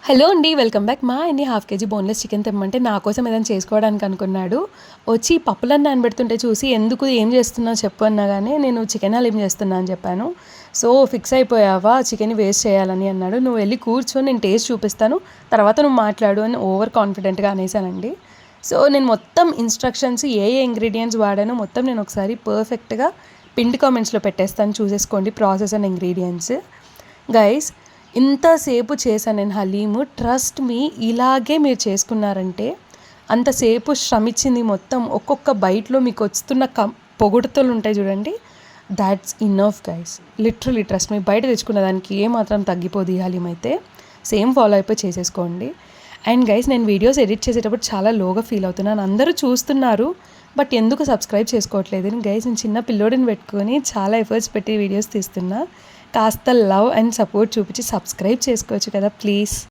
Hello అండి, welcome back. మా అన్ని హాఫ్ కేజీ బోన్లెస్ చికెన్ తెమ్మంటే నా కోసం ఏదైనా చేసుకోవడానికి అనుకున్నాడు. వచ్చి పప్పులన్నీ నానబెడుతుంటే చూసి ఎందుకు ఏం చేస్తున్నావు చెప్పు అన్నగానే నేను చికెన్ హలీం చేస్తున్నా అని చెప్పాను. సో ఫిక్స్ అయిపోయావా చికెన్ వేస్ట్ చేయాలని అన్నాడు. నువ్వు వెళ్ళి కూర్చొని నేను టేస్ట్ చూపిస్తాను, తర్వాత నువ్వు మాట్లాడు అని ఓవర్ కాన్ఫిడెంట్గా అనేసానండి. సో నేను మొత్తం ఇన్స్ట్రక్షన్స్ ఏ ఇంగ్రీడియంట్స్ వాడానో మొత్తం నేను ఒకసారి పర్ఫెక్ట్గా పిండి కామెంట్స్లో పెట్టేస్తాను, చూసేసుకోండి ప్రాసెస్ అండ్ ఇంగ్రీడియంట్స్. గైస్, ఇంతసేపు చేశాను నేను హలీము. ట్రస్ట్ మీ, ఇలాగే మీరు చేసుకున్నారంటే అంతసేపు శ్రమించింది మొత్తం ఒక్కొక్క బైట్లో మీకు వస్తున్న పొగుడుతలు ఉంటాయి చూడండి, that's enough guys. Literally trust me, బయట తెచ్చుకున్న దానికి ఏమాత్రం తగ్గిపోదు ఈ హలీం అయితే. సేమ్ ఫాలో అయిపోయి చేసేసుకోండి. అండ్ గైస్, నేను వీడియోస్ ఎడిట్ చేసేటప్పుడు చాలా లోగా ఫీల్ అవుతున్నాను. అందరూ చూస్తున్నారు బట్ ఎందుకు సబ్స్క్రైబ్ చేసుకోవట్లేదు గైస్. నేను చిన్న పిల్లోడిని పెట్టుకొని చాలా ఎఫర్ట్స్ పెట్టి వీడియోస్ తీస్తున్నా. కాస్త లవ్ అండ్ సపోర్ట్ చూపించి సబ్స్క్రైబ్ చేసుకోవచ్చు కదా ప్లీజ్.